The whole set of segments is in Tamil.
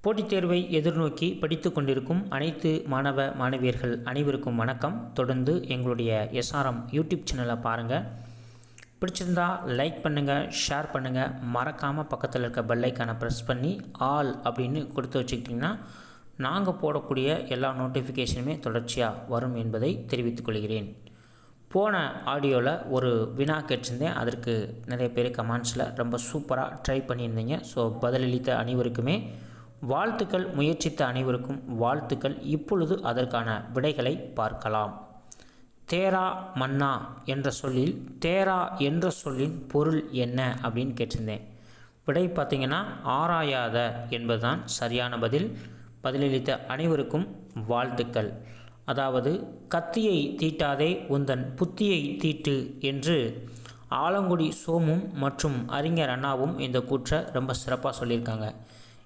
போட்டித் தேர்வை எதிர்நோக்கி படித்து கொண்டிருக்கும் அனைத்து மாணவ மாணவியர்கள் அனைவருக்கும் வணக்கம். தொடர்ந்து எங்களுடைய எஸ்ஆர்எம் யூடியூப் சேனலை பாருங்கள். பிடிச்சிருந்தா லைக் பண்ணுங்கள், ஷேர் பண்ணுங்கள். மறக்காமல் பக்கத்தில் இருக்க பெல் ஐக்கானை ப்ரெஸ் பண்ணி ஆல் அப்படின்னு கொடுத்து வச்சுக்கிட்டிங்கன்னா நாங்கள் போடக்கூடிய எல்லா நோட்டிஃபிகேஷனுமே தொடர்ச்சியாக வரும் என்பதை தெரிவித்துக் கொள்கிறேன். போன ஆடியோவில் ஒரு வினா கேட்டிருந்தேன். அதற்கு நிறைய பேர் கமெண்ட்ஸில் ரொம்ப சூப்பராக ட்ரை பண்ணியிருந்தீங்க. ஸோ பதிலளித்த அனைவருக்குமே வாழ்த்துக்கள், முயற்சித்த அனைவருக்கும் வாழ்த்துக்கள். இப்பொழுது அதற்கான விடைகளை பார்க்கலாம். தேரா மன்னா என்ற சொல்லில் தேரா என்ற சொல்லின் பொருள் என்ன அப்படின்னு கேட்டிருந்தேன். விடை பார்த்திங்கன்னா ஆராயாத என்பதுதான் சரியான பதில். பதிலளித்த அனைவருக்கும் வாழ்த்துக்கள். அதாவது கத்தியை தீட்டாதே உந்தன் புத்தியை தீட்டு என்று ஆலங்குடி சோமும் மற்றும் அறிஞர் அண்ணாவும் இந்த கூற்றை ரொம்ப சிறப்பாக சொல்லியிருக்காங்க.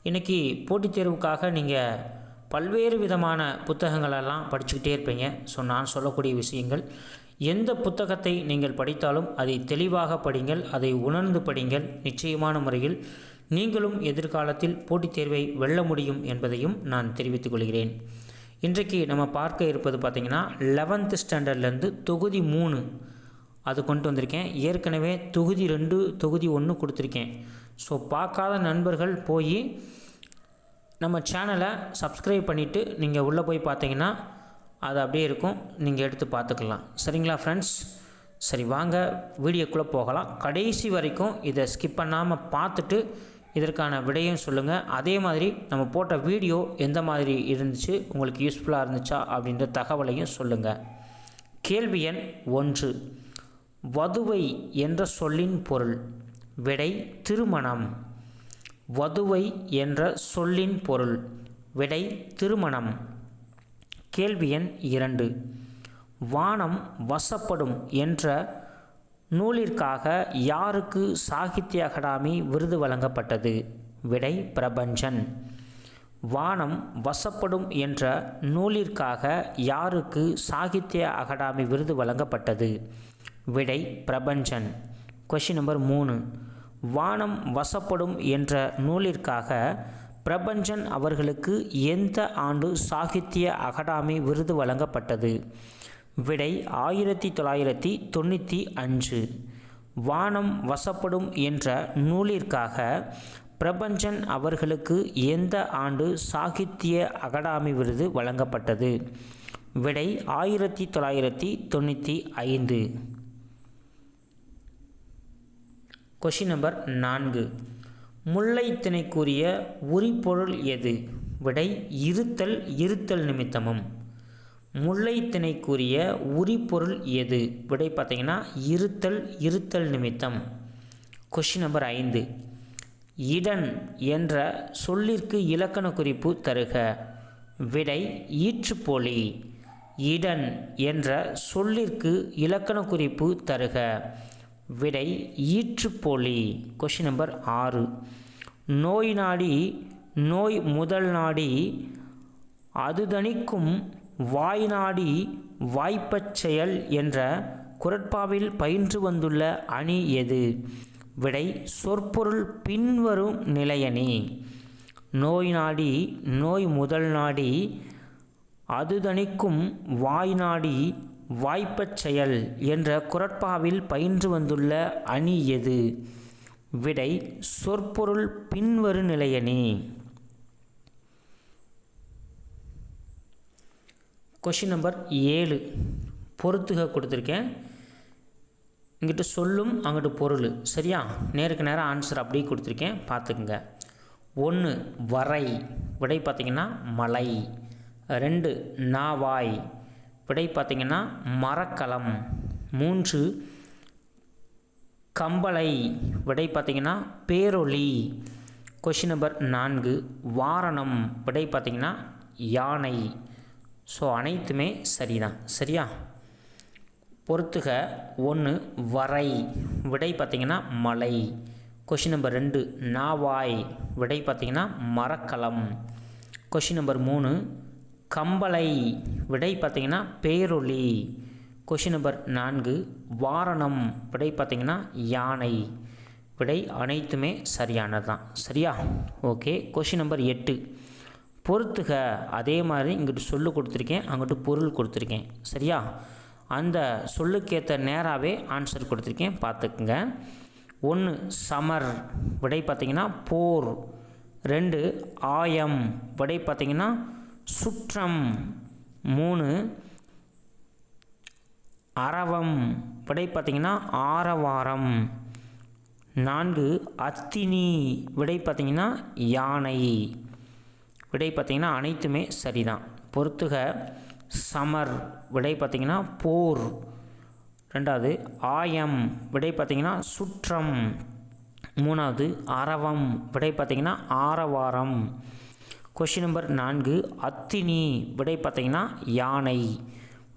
இன்றைக்கி போட்டித் தேர்வுக்காக நீங்கள் பல்வேறு விதமான புத்தகங்களெல்லாம் படிச்சுக்கிட்டே இருப்பீங்க. ஸோ நான் சொல்லக்கூடிய விஷயங்கள், எந்த புத்தகத்தை நீங்கள் படித்தாலும் அதை தெளிவாக படிங்கள், அதை உணர்ந்து படிங்கள். நிச்சயமான முறையில் நீங்களும் எதிர்காலத்தில் போட்டித் தேர்வை வெல்ல முடியும் என்பதையும் நான் தெரிவித்துக் கொள்கிறேன். இன்றைக்கு நம்ம பார்க்க இருப்பது பார்த்திங்கன்னா 11th ஸ்டாண்டர்ட்லேருந்து தொகுதி 3 அது கொண்டு வந்திருக்கேன். ஏற்கனவே தொகுதி 2 தொகுதி 1 கொடுத்துருக்கேன். ஸோ பார்க்காத நண்பர்கள் போய் நம்ம சேனலை சப்ஸ்கிரைப் பண்ணிவிட்டு நீங்கள் உள்ளே போய் பார்த்தீங்கன்னா அது அப்படியே இருக்கும், நீங்கள் எடுத்து பார்த்துக்கலாம். சரிங்களா ஃப்ரெண்ட்ஸ்? சரி, வாங்க வீடியோக்குள்ளே போகலாம். கடைசி வரைக்கும் இதை ஸ்கிப் பண்ணாமல் பார்த்துட்டு இதற்கான விடையும் சொல்லுங்கள். அதே மாதிரி நம்ம போட்ட வீடியோ எந்த மாதிரி இருந்துச்சு, உங்களுக்கு யூஸ்ஃபுல்லாக இருந்துச்சா அப்படின்ற தகவலையும் சொல்லுங்கள். கேள்வி எண் 1, வதுவை என்ற சொல்லின் பொருள். விடை திருமணம். வதுவை என்ற சொல்லின் பொருள். விடை திருமணம். கேள்வி எண் 2, வானம் வசப்படும் என்ற நூலிற்காக யாருக்கு சாகித்ய அகாடமி விருது வழங்கப்பட்டது? விடை பிரபஞ்சன். வானம் வசப்படும் என்ற நூலிற்காக யாருக்கு சாகித்ய அகாடமி விருது வழங்கப்பட்டது? விடை பிரபஞ்சன். கொஷின் நம்பர் 3, வானம் வசப்படும் என்ற நூலிற்காக பிரபஞ்சன் அவர்களுக்கு எந்த ஆண்டு சாகித்ய அகாடமி விருது வழங்கப்பட்டது? விடை 1995. வானம் வசப்படும் என்ற நூலிற்காக பிரபஞ்சன் அவர்களுக்கு எந்த ஆண்டு சாகித்ய அகாடமி விருது வழங்கப்பட்டது? விடை 1995. கொஷின் நம்பர் 4, முல்லை திணைக்குரிய உரிபொருள் எது? விடை இருத்தல், இருத்தல் நிமித்தமும். முல்லை திணைக்குரிய உரிபொருள் எது? விடை பார்த்திங்கன்னா இருத்தல், இருத்தல் நிமித்தம். கொஷின் நம்பர் 5, இடன் என்ற சொல்லிற்கு இலக்கண குறிப்பு தருக. விடை ஈற்றுப்போலி. இடன் என்ற சொல்லிற்கு இலக்கண குறிப்பு தருக. விடை ஈற்றுப்போலி. கொஷின் நம்பர் 6, நோய் நாடி நோய் முதல் நாடி அதுதணிக்கும் வாய் நாடி வாய்ப்பச் செயல் என்ற குறட்பாவில் பயின்று வந்துள்ள அணி எது? விடை சொற்பொருள் பின்வரும் நிலையணி. நோய் நாடி நோய் முதல் நாடி அதுதணிக்கும் வாய் நாடி வாய்ப்பச் செயல் என்ற குறட்பாவில் பயின்று வந்துள்ள அணி எது? விடை சொற்பொருள் பின்வரு நிலையணி. கொஷின் நம்பர் 7, பொறுத்துக கொடுத்துருக்கேன். இங்கிட்ட சொல்லும், அங்கிட்டு பொருள். சரியா? நேருக்கு நேரம் ஆன்சர் அப்படியே கொடுத்துருக்கேன், பார்த்துக்குங்க. 1, வரை. விடை பார்த்திங்கன்னா மலை. 2, நாவாய். விடை பார்த்திங்கன்னா மரக்கலம். 3, கம்பளை. விடை பார்த்திங்கன்னா பேரொளி. கொஷின் நம்பர் 4, வாரணம். விடை பார்த்திங்கன்னா யானை. ஸோ அனைத்துமே சரிதான். சரியா? பொறுத்துக. 1, வரை. விடை பார்த்திங்கன்னா மலை. கொஷின் நம்பர் 2, நாவாய். விடை பார்த்திங்கன்னா மரக்கலம். Question number 3, Gampola. விடை பார்த்திங்கன்னா பேரொளி. கொஷின் நம்பர் 4, வாரணம். விடை பார்த்திங்கன்னா யானை. விடை அனைத்துமே சரியானது தான். சரியா? ஓகே. Question number 8. பொறுத்துக. அதே மாதிரி இங்கிட்டு சொல்லு கொடுத்துருக்கேன், அங்கிட்டு பொருள் கொடுத்துருக்கேன். சரியா? அந்த சொல்லுக்கேற்ற நேராகவே ஆன்சர் கொடுத்துருக்கேன், பார்த்துக்குங்க. 1 சமர், விடை பார்த்திங்கன்னா போர். 2 ஆயம், விடை பார்த்திங்கன்னா சுற்றம். 3 அரவம், விடை பார்த்திங்கன்னா ஆரவாரம். 4 அத்தினி, விடை பார்த்திங்கன்னா யானை. விடை பார்த்திங்கன்னா அனைத்துமே சரிதான். பொறுத்துக. சமர், விடை பார்த்திங்கன்னா போர். 2வது ஆயம், விடை பார்த்திங்கன்னா சுற்றம். 3வது அரவம், விடை பார்த்திங்கன்னா ஆரவாரம். கொஷின் நம்பர் 4 அத்தினி, விடை பார்த்திங்கன்னா யானை.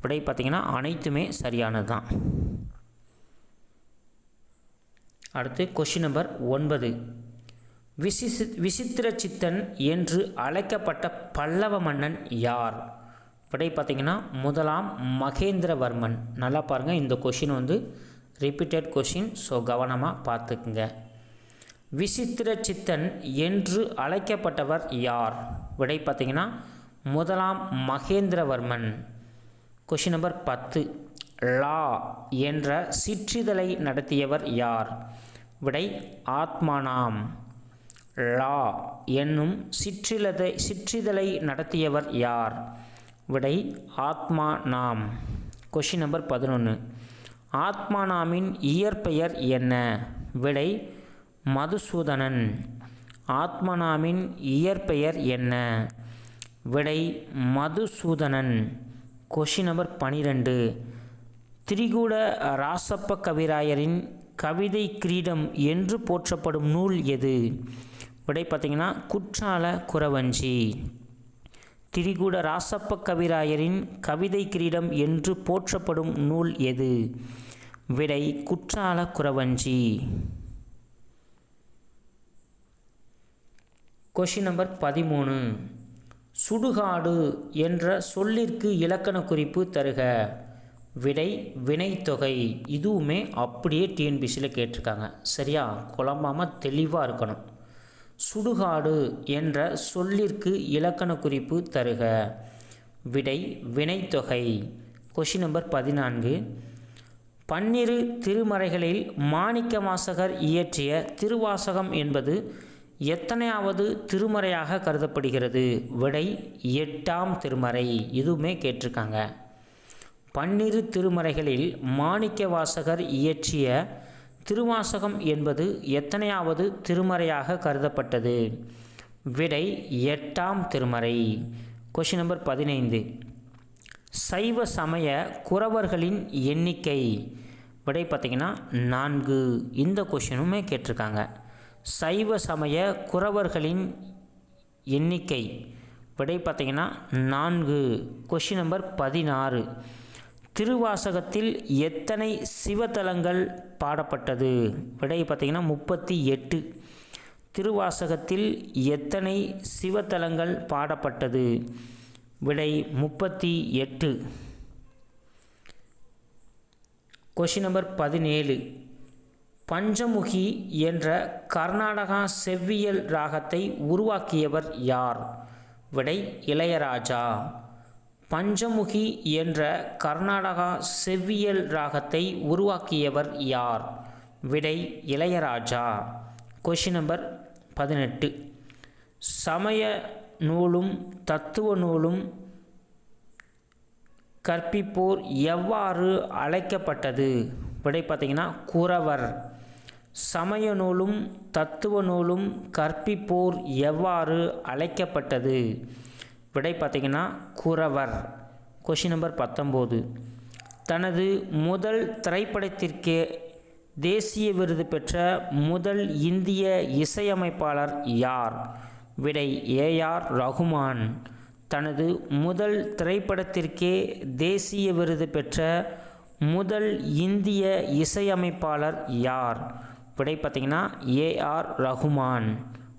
விடை பார்த்திங்கன்னா அனைத்துமே சரியானது தான். அடுத்து கொஷின் நம்பர் 9. விசித்திரசித்தன் என்று அழைக்கப்பட்ட பல்லவ மன்னன் யார்? விடை பார்த்திங்கன்னா முதலாம் மகேந்திரவர்மன். நல்லா பாருங்கள், இந்த கொஷின் ரிப்பீட்டட் கொஷின், ஸோ கவனமாக பார்த்துக்குங்க. விசித்திரசித்தன் என்று அழைக்கப்பட்டவர் யார்? விடை பார்த்திங்கன்னா முதலாம் மகேந்திரவர்மன். Question number 10. லா என்ற சிற்றிதழை நடத்தியவர் யார்? விடை ஆத்மானாம். லா என்னும் சிற்றிதழை நடத்தியவர் யார்? விடை ஆத்மானாம். Question number 11. ஆத்மானாமின் இயற்பெயர் என்ன? விடை மதுசூதனன். ஆத்மானாமின் இயற்பெயர் என்ன? விடை மதுசூதனன். Question number 12. திரிகூட ராசப்ப கவிராயரின் கவிதை கிரீடம் என்று போற்றப்படும் நூல் எது? விடை பார்த்திங்கன்னா குற்றால குறவஞ்சி. திரிகூட ராசப்ப கவிராயரின் கவிதை கிரீடம் என்று போற்றப்படும் நூல் எது? விடை குற்றால குறவஞ்சி. Question number 13. சுடுகாடு என்ற சொல்லிற்கு இலக்கண குறிப்பு தருக. விடை வினைத்தொகை. இதுவுமே அப்படியே டிஎன்பிசியில் கேட்டிருக்காங்க. சரியா? குழம்பாமல் தெளிவாக இருக்கணும். சுடுகாடு என்ற சொல்லிற்கு இலக்கண குறிப்பு தருக. விடை வினைத்தொகை. Question number 14. 12 திருமறைகளில் மாணிக்கவாசகர் இயற்றிய திருவாசகம் என்பது எத்தனையாவது திருமறையாக கருதப்படுகிறது? விடை 8ஆம் திருமறை. இதுவுமே கேட்டிருக்காங்க. 12 திருமறைகளில் மாணிக்கவாசகர் இயற்றிய திருவாசகம் என்பது எத்தனையாவது திருமறையாக கருதப்பட்டது? விடை 8ஆம் திருமறை. Question number 15. சைவ சமய குறவர்களின் எண்ணிக்கை? விடை பார்த்திங்கன்னா 4. இந்த கொஷினுமே கேட்டிருக்காங்க. சைவ சமய குறவர்களின் எண்ணிக்கை? விடை பார்த்திங்கன்னா 4. Question number 16. திருவாசகத்தில் எத்தனை சிவத்தலங்கள் பாடப்பட்டது? விடை பார்த்திங்கன்னா 38. திருவாசகத்தில் எத்தனை சிவத்தலங்கள் பாடப்பட்டது? விடை 38. Question number 17. பஞ்சமுகி என்ற கர்நாடகா செவ்வியல் ராகத்தை உருவாக்கியவர் யார்? விடை இளையராஜா. பஞ்சமுகி என்ற கர்நாடகா செவ்வியல் ராகத்தை உருவாக்கியவர் யார்? விடை இளையராஜா. Question number 18. சமய நூலும் தத்துவ நூலும் கற்பிப்போர் எவ்வாறு அழைக்கப்பட்டது? விடை பார்த்திங்கன்னா குறவர். சமய நூலும் தத்துவ நூலும் கற்பிப்போர் எவ்வாறு அழைக்கப்பட்டது? விடை பார்த்திங்கன்னா குறவர். Question number 19. தனது முதல் திரைப்படத்திற்கே தேசிய விருது பெற்ற முதல் இந்திய இசையமைப்பாளர் யார்? விடை ஏஆர் ரகுமான். தனது முதல் திரைப்படத்திற்கே தேசிய விருது பெற்ற முதல் இந்திய இசையமைப்பாளர் யார்? விடை பார்த்திங்கன்னா ஏஆர் ரகுமான்.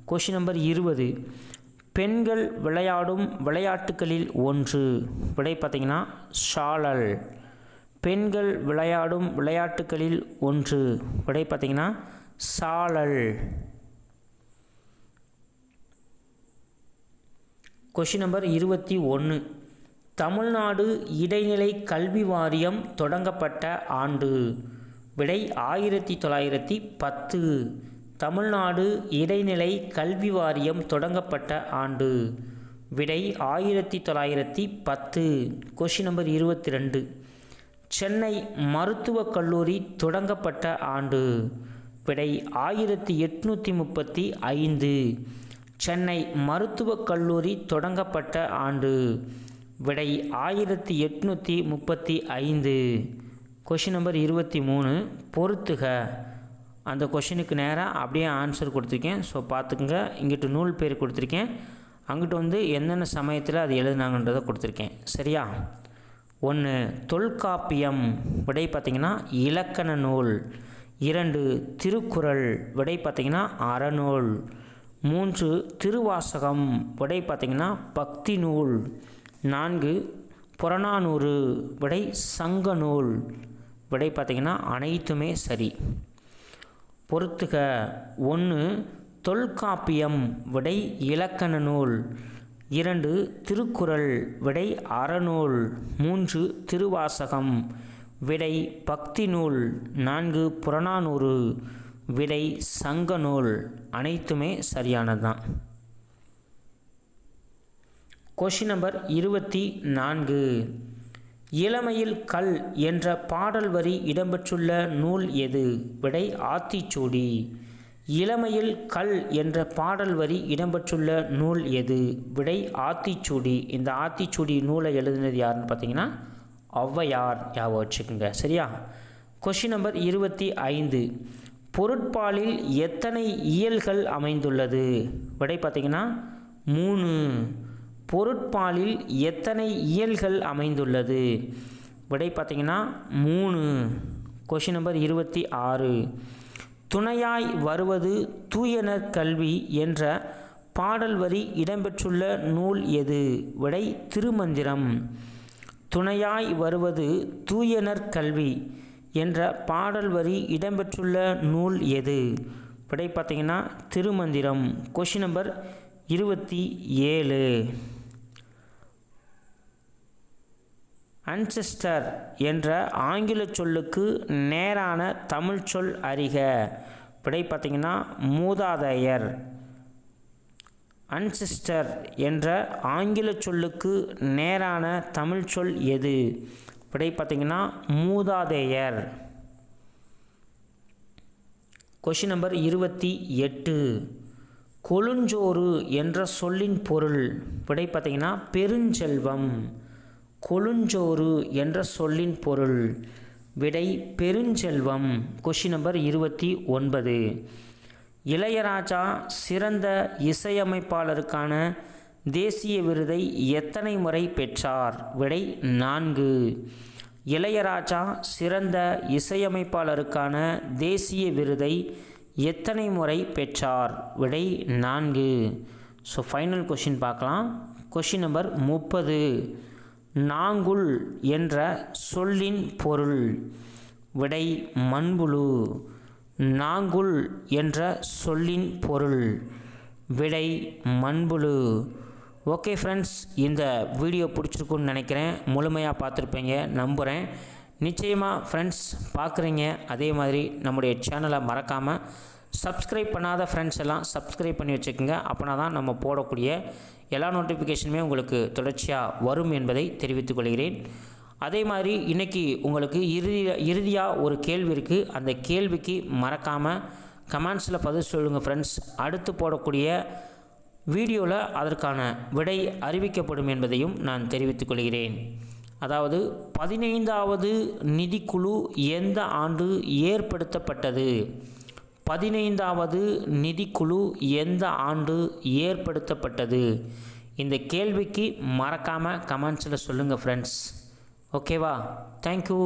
Question number 20. பெண்கள் விளையாடும் விளையாட்டுகளில் ஒன்று. விடை பார்த்திங்கன்னா ஷாலல். பெண்கள் விளையாடும் விளையாட்டுகளில் ஒன்று. விடை பார்த்திங்கன்னா சாழல். Question number 21. தமிழ்நாடு இடைநிலை கல்வி வாரியம் தொடங்கப்பட்ட ஆண்டு. விடை 1910. தமிழ்நாடு இடைநிலை கல்வி வாரியம் தொடங்கப்பட்ட ஆண்டு. விடை 1910. Question number 22. சென்னை மருத்துவக் கல்லூரி தொடங்கப்பட்ட ஆண்டு. விடை 1835. சென்னை மருத்துவக் கல்லூரி தொடங்கப்பட்ட ஆண்டு. விடை 1835. Question number 23. பொறுத்துக. அந்த கொஷினுக்கு நேராக அப்படியே ஆன்சர் கொடுத்துருக்கேன். ஸோ பார்த்துக்குங்க. இங்கிட்டு நூல் பேர் கொடுத்துருக்கேன், அங்கிட்டு என்னென்ன சமயத்தில் அது எழுதுனாங்கன்றதை கொடுத்துருக்கேன். சரியா? 1. தொல்காப்பியம். விடை பார்த்திங்கன்னா இலக்கண நூல். 2. திருக்குறள். விடை பார்த்திங்கன்னா அறநூல். 3. திருவாசகம். விடை பார்த்திங்கன்னா பக்தி நூல். 4. புறநானூறு. விடை சங்க நூல். விடை பார்த்திங்கன்னா அனைத்துமே சரி. பொறுத்துக. 1. தொல்காப்பியம். விடை இலக்கண நூல். 2. திருக்குறள். விடை அறநூல். 3. திருவாசகம். விடை பக்தி நூல். 4. புறநானூறு. விடை சங்க நூல். அனைத்துமே சரியானது தான். Question number 24. இளமையில் கல் என்ற பாடல் வரி இடம்பெற்றுள்ள நூல் எது? விடை ஆத்திச்சூடி. இளமையில் கல் என்ற பாடல் வரி இடம்பெற்றுள்ள நூல் எது? விடை ஆத்திச்சூடி. இந்த ஆத்திச்சூடி நூலை எழுதினது யாருன்னு பார்த்தீங்கன்னா ஔவையார். ஞாபகம் வச்சுக்கோங்க. சரியா? Question number 25. பொருட்பாலில் எத்தனை இயல்கள் அமைந்துள்ளது? விடை பார்த்திங்கன்னா 3. பொருட்பாலில் எத்தனை இயல்கள் அமைந்துள்ளது? விடை பார்த்திங்கன்னா 3. Question number 26. துணையாய் வருவது தூயனர் கல்வி என்ற பாடல் வரி இடம்பெற்றுள்ள நூல் எது? விடை திருமந்திரம். துணையாய் வருவது தூயனர் கல்வி என்ற பாடல் வரி இடம்பெற்றுள்ள நூல் எது? விடை பார்த்திங்கன்னா திருமந்திரம். Question number 27. அன்செஸ்டர் என்ற ஆங்கில சொல்லுக்கு நேரான தமிழ் சொல் அறிக. விடை பார்த்திங்கன்னா மூதாதையர். அன்செஸ்டர் என்ற ஆங்கில சொல்லுக்கு நேரான தமிழ் சொல் எது? விடை பார்த்திங்கன்னா மூதாதையர். Question number 28. கொழுஞ்சோறு என்ற சொல்லின் பொருள். விடை பார்த்திங்கன்னா பெருஞ்செல்வம். கொழுஞ்சோறு என்ற சொல்லின் பொருள். விடை பெருஞ்செல்வம். Question number 29. இளையராஜா சிறந்த இசையமைப்பாளருக்கான தேசிய விருதை எத்தனை முறை பெற்றார்? விடை 4. இளையராஜா சிறந்த இசையமைப்பாளருக்கான தேசிய விருதை எத்தனை முறை பெற்றார்? விடை 4. ஸோ ஃபைனல் கொஷின் பார்க்கலாம். Question number 30. நாங்குல் என்ற சொல்லின் பொருள். விடை மண்புழு. நாங்குல் என்ற சொல்லின் பொருள். விடை மண்புழு. ஓகே ஃப்ரெண்ட்ஸ், இந்த வீடியோ பிடிச்சிருக்குன்னு நினைக்கிறேன். முழுமையாக பார்த்துருப்பீங்க நம்புகிறேன். நிச்சயமாக ஃப்ரெண்ட்ஸ் பார்க்குறீங்க. அதே மாதிரி நம்முடைய சேனலை மறக்காமல் சப்ஸ்கிரைப் பண்ணாத ஃப்ரெண்ட்ஸ் எல்லாம் சப்ஸ்கிரைப் பண்ணி வச்சுக்கோங்க. அப்படின்னா தான் நம்ம போடக்கூடிய எல்லா நோட்டிஃபிகேஷனுமே உங்களுக்கு தொடர்ச்சியாக வரும் என்பதை தெரிவித்துக் கொள்கிறேன். அதே மாதிரி இன்றைக்கி உங்களுக்கு இறுதியாக ஒரு கேள்வி இருக்குது. அந்த கேள்விக்கு மறக்காமல் கமெண்ட்ஸில் பதில் சொல்லுங்கள் ஃப்ரெண்ட்ஸ். அடுத்து போடக்கூடிய வீடியோவில் அதற்கான விடை அறிவிக்கப்படும் என்பதையும் நான் தெரிவித்துக் கொள்கிறேன். அதாவது 15வது நிதிக்குழு எந்த ஆண்டு ஏற்படுத்தப்பட்டது? 15வது நிதிக்குழு எந்த ஆண்டு ஏற்படுத்தப்பட்டது? இந்த கேள்விக்கு மறக்காமல் கமெண்ட்ஸில் சொல்லுங்கள் ஃப்ரெண்ட்ஸ். ஓகேவா? தேங்க்யூ.